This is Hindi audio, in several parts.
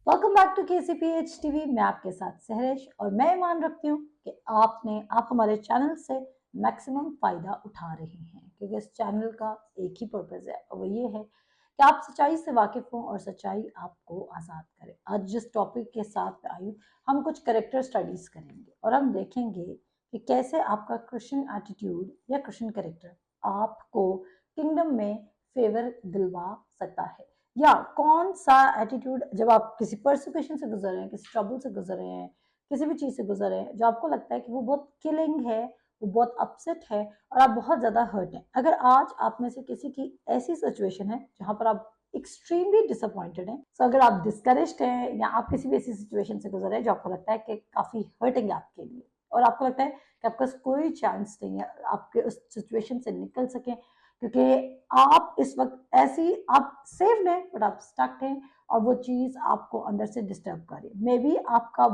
Welcome back to KCPH TV. मैं आपके साथ सहरेश और मैं ईमान रखती हूँ कि आप हमारे चैनल से मैक्सिमम फायदा उठा रहे हैं, क्योंकि इस चैनल का एक ही पर्पज़ है और वो ये है कि आप सच्चाई से वाकिफ हों और सच्चाई आपको आज़ाद करे। आज जिस टॉपिक के साथ आई हूँ, हम कुछ करेक्टर स्टडीज करेंगे और हम देखेंगे कि कैसे आपका क्रिश्चियन एटीट्यूड या क्रिश्चियन करेक्टर आपको किंगडम में फेवर दिलवा सकता है, या कौन सा एटीट्यूड जब आप किसी परसिक्यूशन से गुजर रहे हैं, किसी ट्रबल से गुजर रहे हैं, किसी भी चीज़ से गुजर रहे हैं जो आपको लगता है कि वो बहुत किलिंग है, वो बहुत अपसेट है और आप बहुत ज़्यादा हर्ट हैं। अगर आज आप में से किसी की ऐसी सिचुएशन है जहाँ पर आप एक्सट्रीमली डिसअपॉइंटेड हैं, तो अगर आप डिस्करेज्ड हैं या आप किसी भी ऐसी सिचुएशन से गुजर रहे हैं जो आपको लगता है कि काफ़ी हर्टिंग है आपके लिए और आपको लगता है कि आपका कोई चांस नहीं है आपके उस सिचुएशन से निकल सकें, क्योंकि आप इस वक्त ऐसी आप सेफ्ड हैं बट आप स्टक हैं और वो चीज़ आपको अंदर से डिस्टर्ब कर रही है। मे बी आपका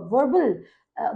वर्बल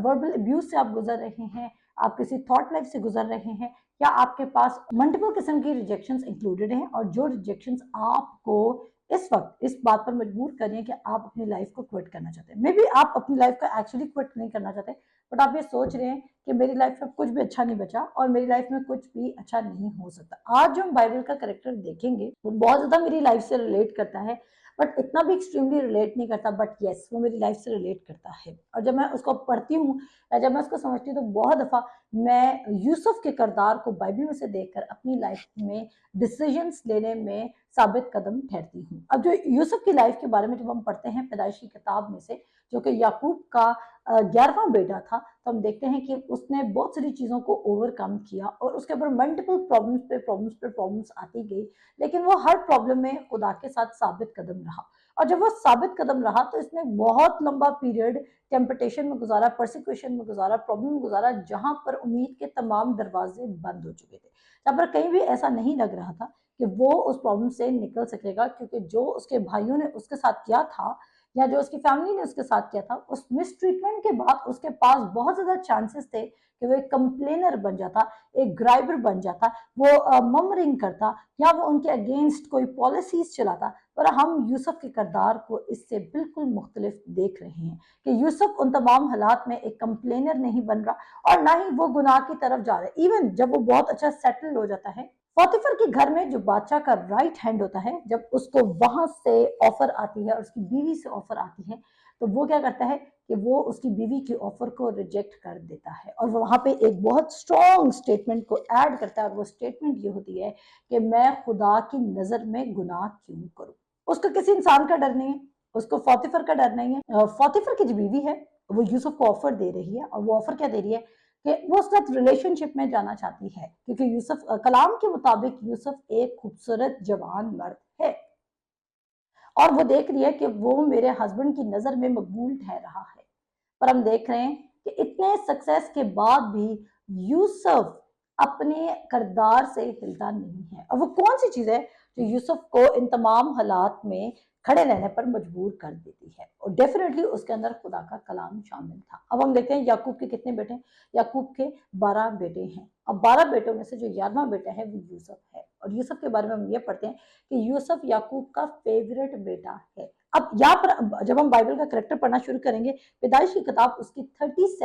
वर्बल अब्यूज से आप गुजर रहे हैं, आप किसी थॉट लाइफ से गुजर रहे हैं, या आपके पास मल्टीपल किस्म की रिजेक्शंस इंक्लूडेड हैं और जो रिजेक्शंस आपको इस वक्त इस बात पर मजबूर कर रही हैं कि आप अपनी लाइफ को क्विट करना चाहते हैं। मे बी आप अपनी लाइफ को एक्चुअली क्विट नहीं करना चाहते, बट आप ये सोच रहे हैं कि मेरी लाइफ में कुछ भी अच्छा नहीं बचा और मेरी लाइफ में कुछ भी अच्छा नहीं हो सकता। आज जो हम बाइबल का करेक्टर देखेंगे वो बहुत ज्यादा मेरी लाइफ से रिलेट करता है, बट इतना भी एक्सट्रीमली रिलेट नहीं करता, बट यस वो मेरी लाइफ से रिलेट करता है। और जब मैं उसको पढ़ती हूँ या जब मैं उसको समझती हूँ तो बहुत दफा मैं यूसुफ के किरदार को बाइबल में से देखकर अपनी लाइफ में डिसीजंस लेने में साबित कदम ठहरती हूँ। अब जो यूसुफ की लाइफ के बारे में जब हम पढ़ते हैं पैदाइश की किताब में से, जो कि याकूब का 11वां बेटा था, तो हम देखते हैं कि उसने बहुत सारी चीज़ों को ओवरकम किया और उसके ऊपर मल्टीपल प्रॉब्लम्स आती गई, लेकिन वो हर प्रॉब्लम में खुदा के साथ साबित कदम रहा। और जब वो साबित कदम रहा तो इसने बहुत लंबा पीरियड टेम्पटेशन में गुजारा, परसिक्यूशन में गुजारा, प्रॉब्लम में गुजारा, जहां पर उम्मीद के तमाम दरवाजे बंद हो चुके थे, जहां पर कहीं भी ऐसा नहीं लग रहा था कि वो उस प्रॉब्लम से निकल सकेगा, क्योंकि जो उसके भाइयों ने उसके साथ किया था या जो उसकी फैमिली ने उसके साथ किया था, उस मिसट्रीटमेंट के बाद उसके पास बहुत ज्यादा चांसेस थे कि वो एक कंप्लेनर बन जाता, एक ग्राइबर बन जाता, वो ममरिंग करता या वो उनके अगेंस्ट कोई पॉलिसीज चलाता। पर हम यूसुफ के किरदार को इससे बिल्कुल मुख्तलिफ देख रहे हैं कि यूसुफ उन तमाम हालात में एक कंप्लेनर नहीं बन रहा और ना ही वो गुनाह की तरफ जा रहा है। इवन जब वो बहुत अच्छा सेटल हो जाता है, पोतीफर के घर में जो बादशाह का राइट हैंड होता है, जब उसको वहां से ऑफर आती है और उसकी बीवी से ऑफर आती है, तो वो क्या करता है कि वो उसकी बीवी की ऑफर को रिजेक्ट कर देता है और वहां पे एक बहुत स्ट्रॉन्ग स्टेटमेंट को ऐड करता है, और वो स्टेटमेंट ये होती है कि मैं खुदा की नजर में गुनाह क्यों करूं। उसको किसी इंसान का डर नहीं है, उसको फौतिफर का डर नहीं है। फौतिफर की जो बीवी है वो यूसुफ को ऑफर दे रही है, और वो ऑफर क्या दे रही है कि वो उसके साथ रिलेशनशिप में जाना चाहती है, क्योंकि यूसुफ कलाम के मुताबिक यूसुफ एक खूबसूरत जवान मर्द है और वो देख रही है कि वो मेरे हस्बैंड की नजर में मकबूल ठहर रहा है। पर हम देख रहे हैं कि इतने सक्सेस के बाद भी यूसुफ अपने किरदार से हिलता नहीं है, और वो कौन सी चीज है जो यूसुफ को इन तमाम हालात में खड़े रहने पर मजबूर कर देती है, और डेफिनेटली उसके अंदर खुदा का कलाम शामिल था। अब हम देखते हैं याकूब के कितने बेटे हैं। याकूब के 12 बेटे हैं। अब 12 बेटों में से जो 11वां बेटा है वो यूसुफ है, और यूसुफ के बारे में हम ये पढ़ते हैं कि यूसुफ याकूब का फेवरेट बेटा है। अब यहाँ पर जब हम बाइबल का करेक्टर पढ़ना शुरू करेंगे, पैदाइश की किताब उसकी 37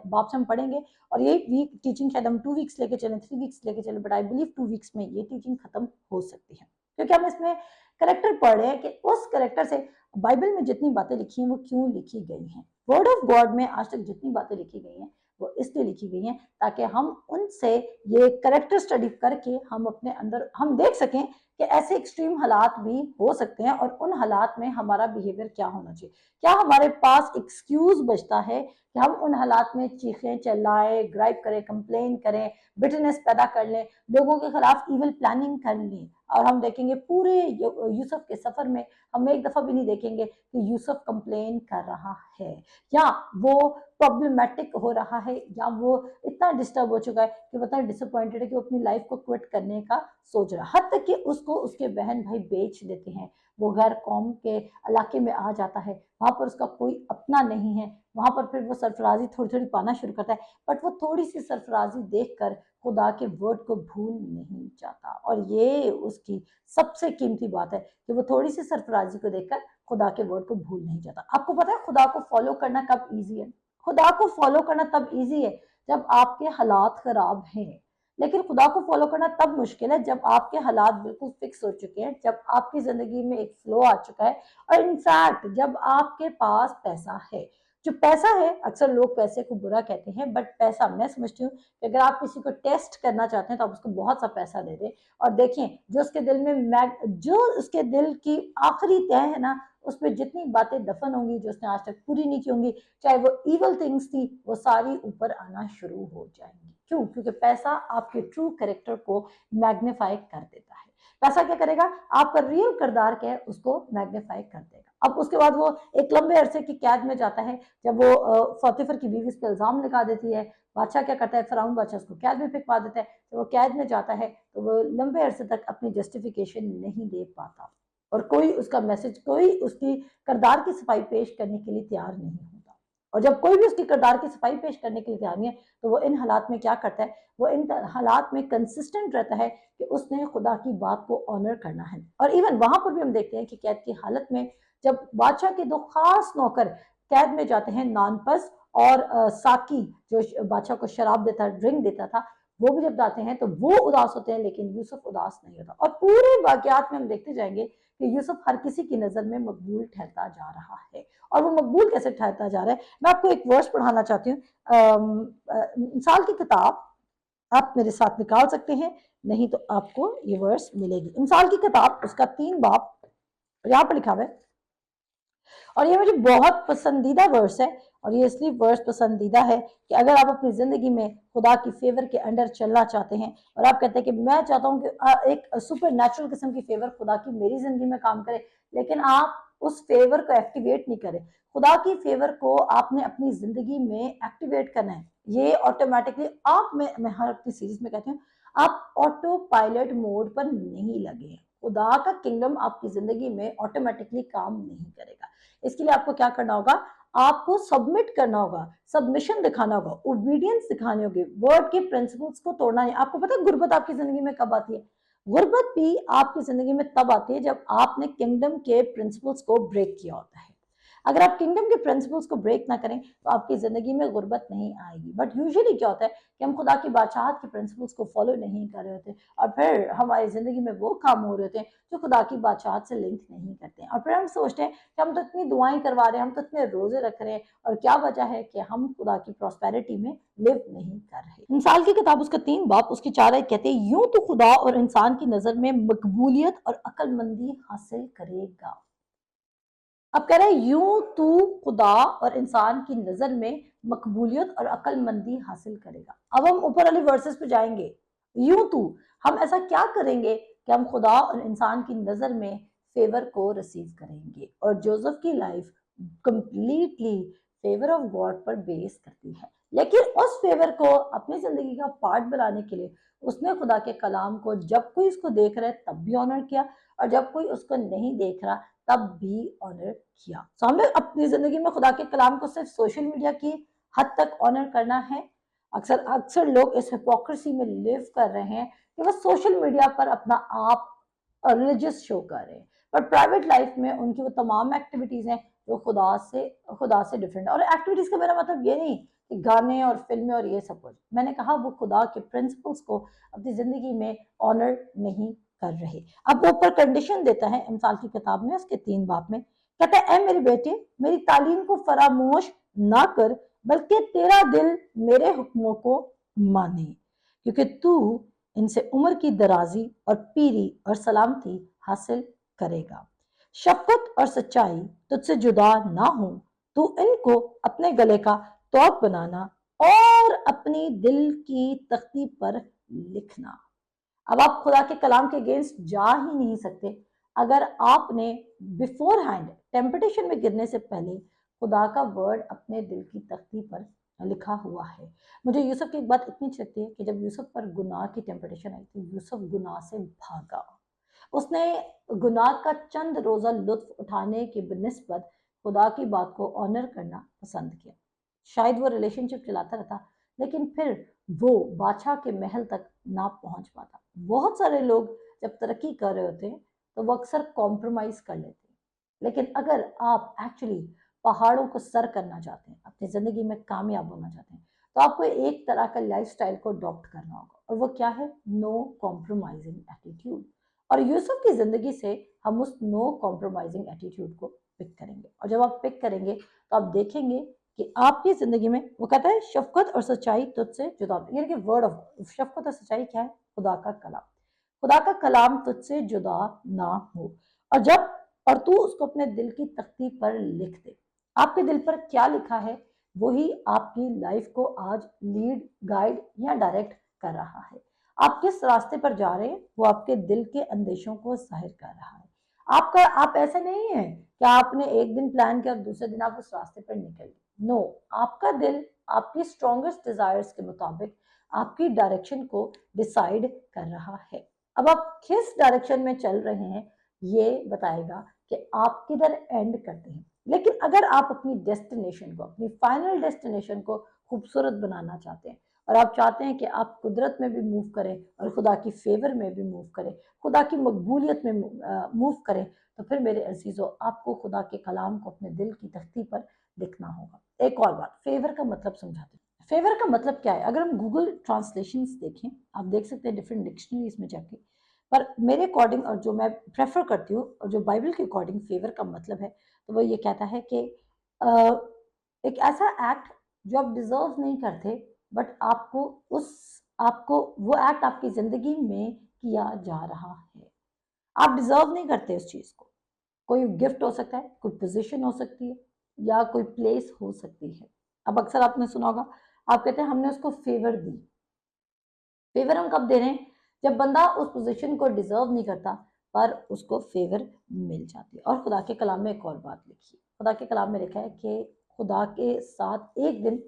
बाप से हम पढ़ेंगे, और ये वीक टीचिंग शायद हम 2 वीक्स लेके चलें, 3 वीक्स लेके चलें, बट आई बिलीव 2 वीक्स में ये टीचिंग खत्म हो सकती है, क्योंकि हम इसमें करेक्टर पढ़ रहे हैं कि उस करेक्टर से बाइबल में जितनी बातें लिखी हैं वो क्यों लिखी गई हैं। वर्ड ऑफ गॉड में आज तक जितनी बातें लिखी गई हैं वो इसलिए लिखी गई हैं ताकि हम उनसे ये करेक्टर स्टडी करके हम अपने अंदर हम देख सकें कि ऐसे एक्सट्रीम हालात भी हो सकते हैं और उन हालात में हमारा बिहेवियर क्या होना चाहिए। क्या हमारे पास एक्सक्यूज बचता है कि हम उन हालात में चीखें, चिल्लाएं, ग्राइप करें, कंप्लेन करें, बिटरनेस पैदा कर लें, लोगों के खिलाफ इविल प्लानिंग कर लें। और हम देखेंगे पूरे यूसुफ के सफर में हम एक दफा भी नहीं देखेंगे कि यूसुफ कंप्लेन कर रहा है या वो प्रॉब्लमेटिक हो रहा है या वो इतना डिस्टर्ब हो चुका है कि वो इतना डिसअपॉइंटेड है कि वो अपनी लाइफ को क्विट करने का सोच रहा है। हद तक कि उसको उसके बहन भाई बेच देते हैं, वो गैर कौम के इलाके में आ जाता है, वहां पर उसका कोई अपना नहीं है, वहां पर फिर वो सरफराजी थोड़ी थोड़ी पाना शुरू करता है, बट वो थोड़ी सी सरफराजी देखकर खुदा के वर्ड को भूल नहीं जाता। और ये उसकी सबसे कीमती बात है कि वो थोड़ी सी सरफराजी को देखकर खुदा के वर्ड को भूल नहीं जाता। आपको पता है खुदा को फॉलो करना कब ईजी है? खुदा को फॉलो करना तब ईजी है जब आपके हालात खराब हैं, लेकिन खुदा को फॉलो करना तब मुश्किल है जब आपके हालात बिल्कुल फिक्स हो चुके हैं, जब आपकी जिंदगी में एक फ्लो आ चुका है, और इनफैक्ट जब आपके पास पैसा है। जो पैसा है, अक्सर लोग पैसे को बुरा कहते हैं, बट पैसा, मैं समझती हूँ कि अगर आप किसी को टेस्ट करना चाहते हैं तो आप उसको बहुत सा पैसा दे दें, और देखें जो उसके दिल में जो उसके दिल की आखिरी तह है ना, उसमें जितनी बातें दफन होंगी जो उसने आज तक पूरी नहीं की होंगी, चाहे वो इवल थिंग्स थी, वो सारी ऊपर आना शुरू हो जाएंगी। क्यों? क्योंकि पैसा आपके ट्रू कैरेक्टर को मैग्नीफाई कर देता है। पैसा क्या करेगा? आपका रियल किरदार क्या है उसको मैग्नीफाई कर देगा। अब उसके बाद वो एक लंबे अरसे की कैद में जाता है, जब वो फतेफर की बीवी पे इल्जाम लगा देती है। बादशाह क्या करता है? फिरौन बादशाह उसको कैद में फेंकवा देता है। जब वो कैद में जाता है तो वो लंबे अरसे तक अपनी जस्टिफिकेशन नहीं दे पाता, और कोई उसका मैसेज, कोई उसकी किरदार की सफाई पेश करने के लिए तैयार नहीं होता। और जब कोई भी उसकी किरदार की सफाई पेश करने के लिए तैयार नहीं है, तो वो इन हालात में क्या करता है? वो इन हालात में कंसिस्टेंट रहता है कि उसने खुदा की बात को ऑनर करना है। और इवन वहां पर भी हम देखते हैं कि कैद की हालत में जब बादशाह के दो खास नौकर कैद में जाते हैं, नानपस और साकी, जो बादशाह को शराब देता, ड्रिंक देता था, वो भी जब जाते हैं तो वो उदास होते हैं, लेकिन यूसुफ उदास नहीं होता। और पूरे वाकयात में हम देखते जाएंगे कि यूसुफ हर किसी की नजर में मकबूल ठहरता जा रहा है। और वो मकबूल कैसे ठहरता जा रहा है, मैं आपको एक वर्स पढ़ाना चाहती हूँ। मिसाल की किताब आप मेरे साथ निकाल सकते हैं, नहीं तो आपको ये वर्स मिलेगी। मिसाल की किताब उसका 3 बाब यहाँ पर लिखा हुआ है, और ये मुझे बहुत पसंदीदा वर्स है। और ये इसलिए वर्स पसंदीदा है कि अगर आप अपनी जिंदगी में खुदा की फेवर के अंडर चलना चाहते हैं, और आप कहते हैं कि मैं चाहता हूं कि एक सुपर नेचुरल किस्म की फेवर खुदा की मेरी जिंदगी में काम करे, लेकिन आप उस फेवर को एक्टिवेट नहीं करें। खुदा की फेवर को आपने अपनी जिंदगी में एक्टिवेट करना है। ये ऑटोमेटिकली आप, मैं हर अपनी सीरीज में कहती हूँ, आप ऑटो पायलट मोड पर नहीं लगे। खुदा का किंगडम आपकी जिंदगी में ऑटोमेटिकली काम नहीं करेगा। इसके लिए आपको क्या करना होगा? आपको सबमिट करना होगा, सबमिशन दिखाना होगा, ओबीडियंस दिखानी होगी, वर्ड के प्रिंसिपल्स को तोड़ना है। आपको पता है गुर्बत आपकी जिंदगी में कब आती है? गुर्बत भी आपकी जिंदगी में तब आती है जब आपने किंगडम के प्रिंसिपल्स को ब्रेक किया होता है। अगर आप किंगडम के प्रिंसिपल्स को ब्रेक ना करें तो आपकी जिंदगी में गुर्बत नहीं आएगी। बट यूजुअली क्या होता है कि हम खुदा की बादशाहत के प्रिंसिपल्स को फॉलो नहीं कर रहे होते, और फिर हमारी जिंदगी में वो काम हो रहे होते हैं जो खुदा की बादशाहत से लिंक नहीं करते हैं। और फिर हम सोचते हैं कि हम तो इतनी दुआएं करवा रहे हैं, हम तो इतने रोजे रख रहे हैं, और क्या वजह है कि हम खुदा की प्रॉस्पेरिटी में लिव नहीं कर रहे। इंसान की किताब उसका 3 बाब उसकी 4 आयत कहते हैं, यूं तो खुदा और इंसान की नजर में मकबूलियत और अक्लमंदी हासिल करेगा। अब कह रहे हैं यूं तू खुदा और इंसान की नजर में मकबूलियत और अक्लमंदी हासिल करेगा। अब हम ऊपर वाले वर्सेस पे जाएंगे। यूं तू, हम ऐसा क्या करेंगे कि हम खुदा और इंसान की नजर में फेवर को रिसीव करेंगे। और जोसेफ की life completely favour of God पर बेस करती है, लेकिन उस फेवर को अपनी जिंदगी का पार्ट बनाने के लिए उसने खुदा के कलाम को जब कोई उसको देख रहा है तब भी ऑनर किया, और जब कोई उसको नहीं देख रहा तब भी ऑनर किया। तो हमें अपनी जिंदगी में खुदा के कलाम को सिर्फ सोशल मीडिया की हद तक ऑनर करना है। अक्सर अक्सर लोग इस हिपोक्रेसी में लिव कर रहे हैं कि वो सोशल मीडिया पर अपना आप रिलीजियस शो कर रहे हैं, पर प्राइवेट लाइफ में उनकी वो तमाम एक्टिविटीज हैं जो खुदा से डिफरेंट है। और एक्टिविटीज का मेरा मतलब ये नहीं कि गाने और फिल्में और ये सब कुछ, मैंने कहा वो खुदा के प्रिंसिपल्स को अपनी जिंदगी में ऑनर नहीं कर रहे। अब वो ऊपर कंडीशन देता है इंसान की किताब में उसके 3 बाब में, कहता है, ए मेरे बेटे, मेरी तालीम को फरामोश ना कर, बल्कि तेरा दिल मेरे हुक्मों को माने, क्योंकि तू इनसे उम्र की दराजी और पीरी और सलामती हासिल करेगा। शफकत और सच्चाई तुझसे जुदा ना हो, तू इनको अपने गले का तौक बनाना और अपनी दिल की तख्ती पर लिखना। अब आप खुदा के कलाम के अगेंस्ट जा ही नहीं सकते अगर आपने बिफोर हैंड टेम्पटेशन में गिरने से पहले खुदा का वर्ड अपने दिल की तख्ती पर लिखा हुआ है। मुझे यूसुफ की एक बात इतनी अच्छी लगती है कि जब यूसुफ पर गुनाह की टेम्पटेशन आई तो यूसुफ गुनाह से भागा। उसने गुनाह का चंद रोजा लुत्फ उठाने के बनिस्बत खुदा की बात को ऑनर करना पसंद किया। शायद वो रिलेशनशिप चलाता रहता, लेकिन फिर वो बादशाह के महल तक ना पहुंच पाता। बहुत सारे लोग जब तरक्की कर रहे होते हैं तो वो अक्सर कॉम्प्रोमाइज कर लेते हैं। लेकिन अगर आप एक्चुअली पहाड़ों को सर करना चाहते हैं, अपनी ज़िंदगी में कामयाब होना चाहते हैं, तो आपको एक तरह का लाइफ़स्टाइल को अडॉप्ट करना होगा और वो क्या है? No compromising attitude. और यूसुफ की ज़िंदगी से हम उस नो कॉम्प्रोमाइज़िंग एटीट्यूड को पिक करेंगे और जब आप पिक करेंगे तो आप देखेंगे कि आपकी ज़िंदगी में वो कहता है शफ़क़त और सच्चाई तुझसे जुदा, यानी कि वर्ड ऑफ शफ़क़त और सच्चाई क्या है? खुदा का कलाम। खुदा का कलाम तुझसे जुदा ना हो और जब और तू उसको अपने दिल की तख्ती पर लिख दे। आपके दिल पर क्या लिखा है वही आपकी लाइफ को आज लीड, गाइड या डायरेक्ट कर रहा है। आप किस रास्ते पर जा रहे हैं वो आपके दिल के अंदेशों को ज़ाहिर कर रहा है। आपका आप ऐसा नहीं है कि आपने एक दिन प्लान किया और दूसरे दिन आप उस रास्ते पर निकल गए। नो, आपका दिल आपकी स्ट्रॉन्गेस्ट डिजायर्स के मुताबिक आपकी डायरेक्शन को डिसाइड कर रहा है। अब आप किस डायरेक्शन में चल रहे हैं ये बताएगा कि आप किधर एंड करते हैं। लेकिन अगर आप अपनी डेस्टिनेशन को, अपनी फाइनल डेस्टिनेशन को खूबसूरत बनाना चाहते हैं और आप चाहते हैं कि आप कुदरत में भी मूव करें और खुदा की फेवर में भी मूव करें, खुदा की मकबूलियत में मूव करें, तो फिर मेरे अजीजों आपको खुदा के कलाम को अपने दिल की तख्ती पर लिखना होगा। एक और बात, फेवर का मतलब समझाते हैं। फेवर का मतलब क्या है? अगर हम गूगल ट्रांसलेशंस देखें, आप देख सकते हैं डिफरेंट डिक्शनरीज में जाके, पर मेरे अकॉर्डिंग और जो मैं प्रेफर करती हूँ और जो बाइबल के अकॉर्डिंग फेवर का मतलब है, तो वो ये कहता है कि एक ऐसा एक्ट जो आप डिजर्व नहीं करते, बट आपको वो एक्ट आपकी जिंदगी में किया जा रहा है। आप डिजर्व नहीं करते उस चीज को। कोई गिफ्ट हो सकता है, कोई पोजीशन हो सकती है या कोई प्लेस हो सकती है। अब अक्सर आपने सुना होगा, आप कहते हैं हमने उसको फेवर दी। फेवर हम कब दे रहे हैं? जब बंदा उस पोजीशन को डिजर्व नहीं करता पर उसको फेवर मिल जाती है। और खुदा के कलाम में एक और बात लिखी है, खुदा के कलाम में लिखा है कि खुदा के साथ एक दिन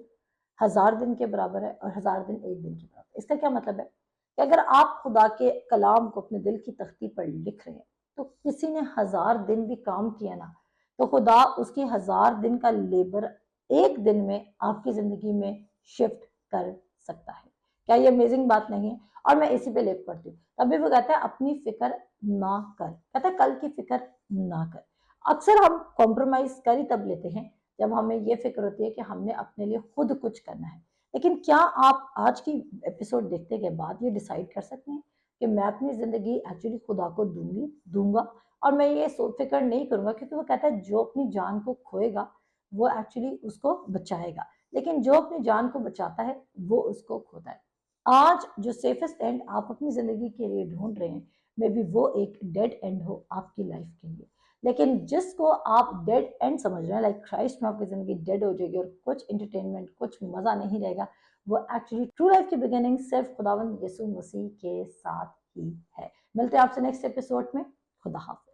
1000 दिन के बराबर है और 1000 दिन एक दिन के बराबर। इसका क्या मतलब है कि अगर आप खुदा के कलाम को अपने दिल की तख्ती पर लिख रहे हैं, तो किसी ने 1000 दिन भी काम किया ना, तो खुदा उसकी 1000 दिन का लेबर एक दिन में आपकी जिंदगी में शिफ्ट कर सकता है। क्या ये अमेजिंग बात नहीं है? और मैं इसी पे लिव करती हूँ। तभी वो कहता है अपनी फिक्र ना कर, कहता है कल की फिक्र ना कर। अक्सर हम कॉम्प्रोमाइज कर ही तब लेते हैं जब हमें ये फिक्र होती है कि हमने अपने लिए खुद कुछ करना है। लेकिन क्या आप आज की एपिसोड देखने के बाद ये डिसाइड कर सकते हैं कि मैं अपनी जिंदगी एक्चुअली खुदा को दूंगा और मैं ये सोच फिक्र नहीं करूंगा, क्योंकि वो कहता है जो अपनी जान को खोएगा वो एक्चुअली उसको बचाएगा, लेकिन जो अपनी जान को बचाता है वो उसको खोता है। आज जो सेफेस्ट एंड आप अपनी जिंदगी के लिए ढूंढ रहे हैं, मे बी वो एक डेड एंड हो आपकी लाइफ के लिए। लेकिन जिसको आप डेड एंड समझ रहे हैं, लाइक क्राइस्ट में आपकी जिंदगी डेड हो जाएगी और कुछ इंटरटेनमेंट, कुछ मजा नहीं रहेगा, वो एक्चुअली ट्रू लाइफ की बिगिनिंग सिर्फ खुदावंद यीशु मसीह के साथ ही है। मिलते हैं आपसे नेक्स्ट एपिसोड में। खुदा हाफिज।